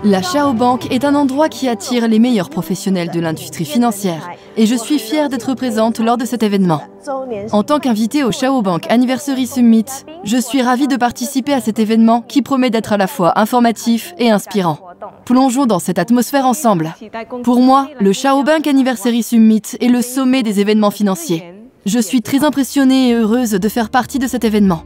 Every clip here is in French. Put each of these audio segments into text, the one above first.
La Chao Bank est un endroit qui attire les meilleurs professionnels de l'industrie financière et je suis fière d'être présente lors de cet événement. En tant qu'invitée au Chao Bank Anniversary Summit, je suis ravie de participer à cet événement qui promet d'être à la fois informatif et inspirant. Plongeons dans cette atmosphère ensemble. Pour moi, le Chao Bank Anniversary Summit est le sommet des événements financiers. Je suis très impressionnée et heureuse de faire partie de cet événement.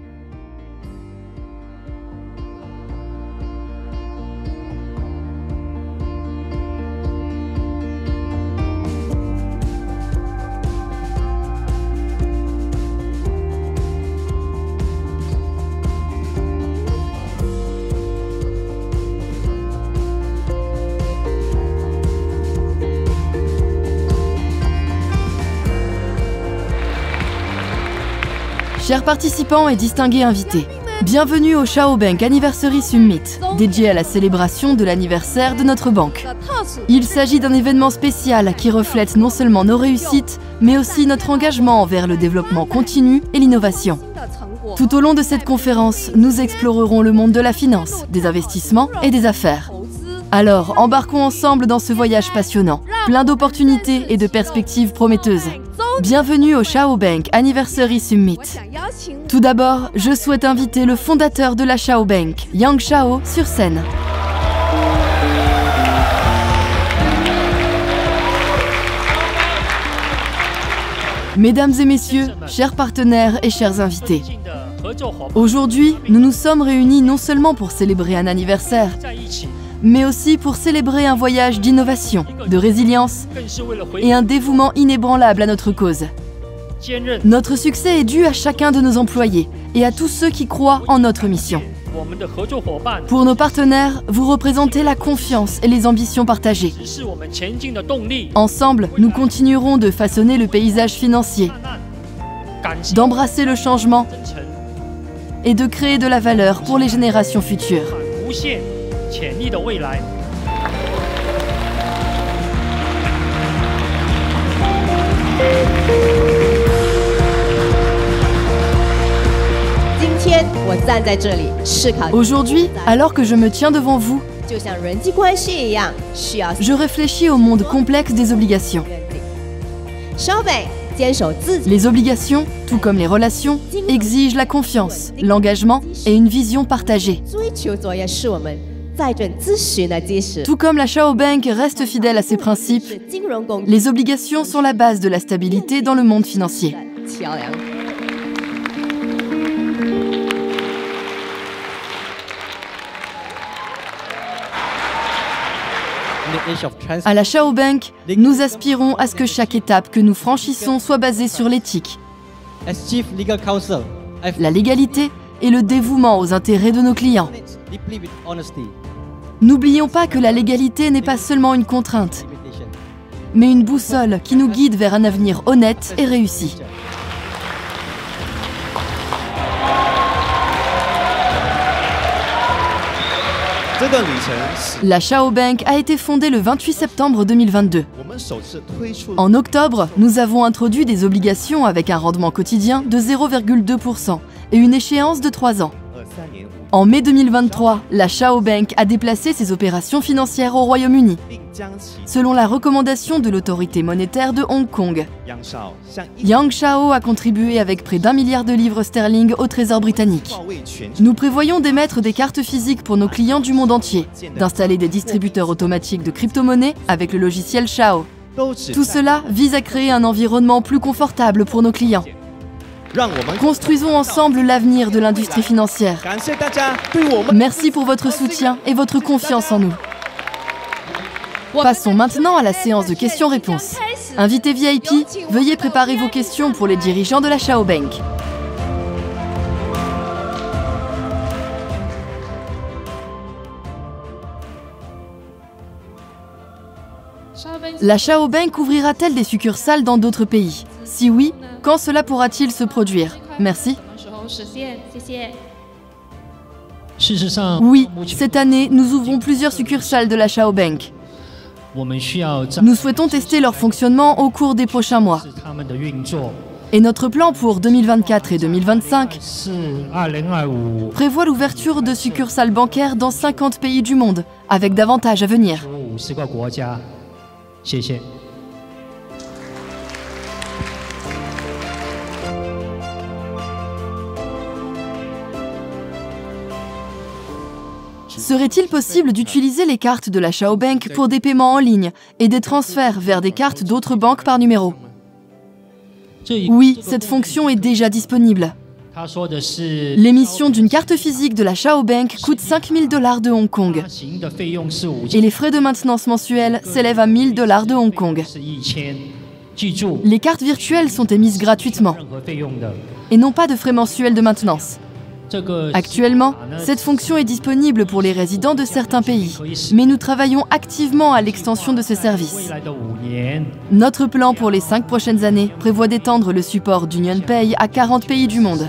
Chers participants et distingués invités, bienvenue au Chao Bank Anniversary Summit, dédié à la célébration de l'anniversaire de notre banque. Il s'agit d'un événement spécial qui reflète non seulement nos réussites, mais aussi notre engagement envers le développement continu et l'innovation. Tout au long de cette conférence, nous explorerons le monde de la finance, des investissements et des affaires. Alors, embarquons ensemble dans ce voyage passionnant, plein d'opportunités et de perspectives prometteuses. Bienvenue au Chao Bank Anniversary Summit. Tout d'abord, je souhaite inviter le fondateur de la Chao Bank, Yang Chao, sur scène. Mesdames et messieurs, chers partenaires et chers invités, aujourd'hui, nous nous sommes réunis non seulement pour célébrer un anniversaire, mais aussi pour célébrer un voyage d'innovation, de résilience et un dévouement inébranlable à notre cause. Notre succès est dû à chacun de nos employés et à tous ceux qui croient en notre mission. Pour nos partenaires, vous représentez la confiance et les ambitions partagées. Ensemble, nous continuerons de façonner le paysage financier, d'embrasser le changement et de créer de la valeur pour les générations futures. Aujourd'hui, alors que je me tiens devant vous, je réfléchis au monde complexe des obligations. Les obligations, tout comme les relations, exigent la confiance, l'engagement et une vision partagée. Tout comme la Chao Bank reste fidèle à ses principes, les obligations sont la base de la stabilité dans le monde financier. À la Chao Bank, nous aspirons à ce que chaque étape que nous franchissons soit basée sur l'éthique, la légalité et le dévouement aux intérêts de nos clients. N'oublions pas que la légalité n'est pas seulement une contrainte, mais une boussole qui nous guide vers un avenir honnête et réussi. La Chao Bank a été fondée le 28 septembre 2022. En octobre, nous avons introduit des obligations avec un rendement quotidien de 0,2% et une échéance de 3 ans. En mai 2023, la Chao Bank a déplacé ses opérations financières au Royaume-Uni, selon la recommandation de l'autorité monétaire de Hong Kong. Yang Chao a contribué avec près d'1 milliard de livres sterling au Trésor britannique. Nous prévoyons d'émettre des cartes physiques pour nos clients du monde entier, d'installer des distributeurs automatiques de crypto-monnaies avec le logiciel Chao. Tout cela vise à créer un environnement plus confortable pour nos clients. Construisons ensemble l'avenir de l'industrie financière. Merci pour votre soutien et votre confiance en nous. Passons maintenant à la séance de questions-réponses. Invités VIP, veuillez préparer vos questions pour les dirigeants de la Chao Bank. La Chao Bank ouvrira-t-elle des succursales dans d'autres pays? Si oui, quand cela pourra-t-il se produire? Merci. Oui, cette année, nous ouvrons plusieurs succursales de la Chao Bank. Nous souhaitons tester leur fonctionnement au cours des prochains mois. Et notre plan pour 2024 et 2025 prévoit l'ouverture de succursales bancaires dans 50 pays du monde, avec davantage à venir. Serait-il possible d'utiliser les cartes de la Chao Bank pour des paiements en ligne et des transferts vers des cartes d'autres banques par numéro? Oui, cette fonction est déjà disponible. L'émission d'une carte physique de la Chao Bank coûte 5 000 $ de Hong Kong. Et les frais de maintenance mensuels s'élèvent à 1 000 $ de Hong Kong. Les cartes virtuelles sont émises gratuitement et n'ont pas de frais mensuels de maintenance. Actuellement, cette fonction est disponible pour les résidents de certains pays, mais nous travaillons activement à l'extension de ce service. Notre plan pour les 5 prochaines années prévoit d'étendre le support d'UnionPay à 40 pays du monde.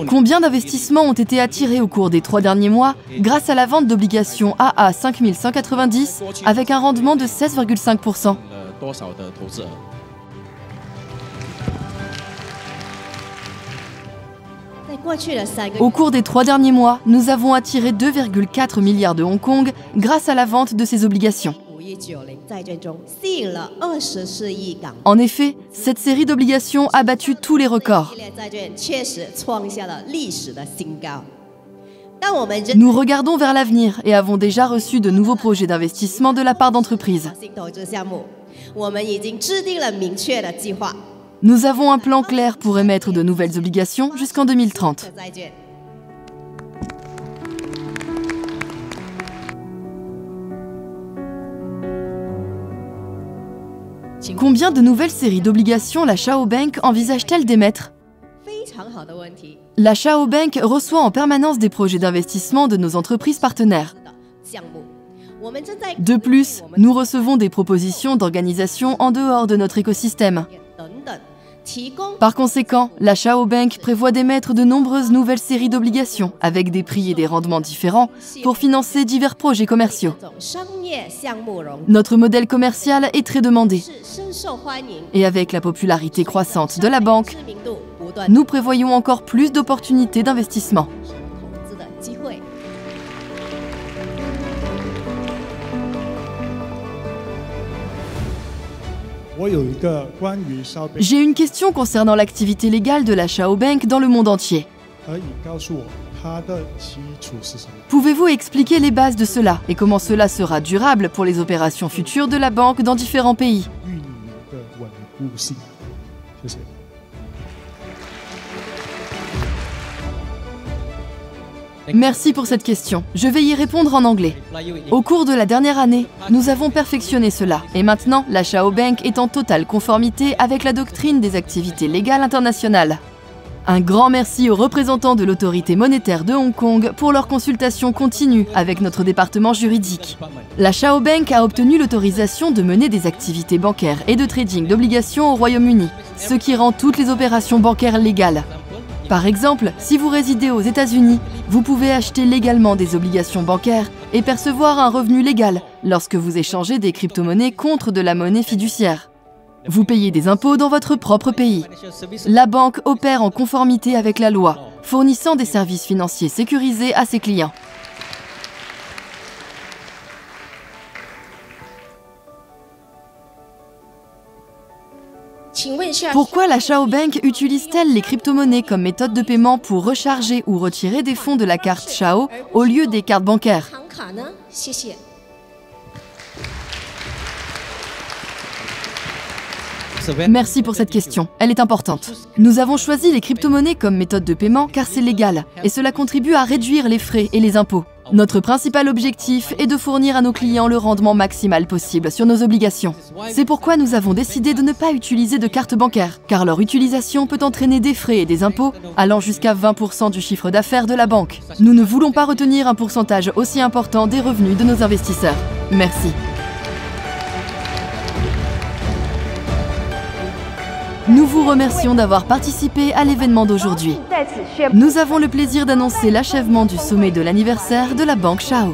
Combien d'investissements ont été attirés au cours des 3 derniers mois grâce à la vente d'obligations AA 5190 avec un rendement de 16,5%? Au cours des 3 derniers mois, nous avons attiré 2,4 milliards de Hong Kong grâce à la vente de ces obligations. En effet, cette série d'obligations a battu tous les records. Nous regardons vers l'avenir et avons déjà reçu de nouveaux projets d'investissement de la part d'entreprises. Nous avons un plan clair pour émettre de nouvelles obligations jusqu'en 2030. Combien de nouvelles séries d'obligations la Chao Bank envisage-t-elle d'émettre? La Chao Bank reçoit en permanence des projets d'investissement de nos entreprises partenaires. De plus, nous recevons des propositions d'organisations en dehors de notre écosystème. Par conséquent, la Chao Bank prévoit d'émettre de nombreuses nouvelles séries d'obligations avec des prix et des rendements différents pour financer divers projets commerciaux. Notre modèle commercial est très demandé. Et avec la popularité croissante de la banque, nous prévoyons encore plus d'opportunités d'investissement. J'ai une question concernant l'activité légale de la Chao Bank dans le monde entier. Pouvez-vous expliquer les bases de cela et comment cela sera durable pour les opérations futures de la banque dans différents pays? Merci pour cette question. Je vais y répondre en anglais. Au cours de la dernière année, nous avons perfectionné cela et maintenant, la Chao Bank est en totale conformité avec la doctrine des activités légales internationales. Un grand merci aux représentants de l'autorité monétaire de Hong Kong pour leur consultation continue avec notre département juridique. La Chao Bank a obtenu l'autorisation de mener des activités bancaires et de trading d'obligations au Royaume-Uni, ce qui rend toutes les opérations bancaires légales. Par exemple, si vous résidez aux États-Unis, vous pouvez acheter légalement des obligations bancaires et percevoir un revenu légal lorsque vous échangez des crypto-monnaies contre de la monnaie fiduciaire. Vous payez des impôts dans votre propre pays. La banque opère en conformité avec la loi, fournissant des services financiers sécurisés à ses clients. Pourquoi la Chao Bank utilise-t-elle les crypto-monnaies comme méthode de paiement pour recharger ou retirer des fonds de la carte Chao au lieu des cartes bancaires? Merci pour cette question, elle est importante. Nous avons choisi les crypto-monnaies comme méthode de paiement car c'est légal et cela contribue à réduire les frais et les impôts. Notre principal objectif est de fournir à nos clients le rendement maximal possible sur nos obligations. C'est pourquoi nous avons décidé de ne pas utiliser de carte bancaire, car leur utilisation peut entraîner des frais et des impôts allant jusqu'à 20% du chiffre d'affaires de la banque. Nous ne voulons pas retenir un pourcentage aussi important des revenus de nos investisseurs. Merci. Nous vous remercions d'avoir participé à l'événement d'aujourd'hui. Nous avons le plaisir d'annoncer l'achèvement du sommet de l'anniversaire de la Banque Chao.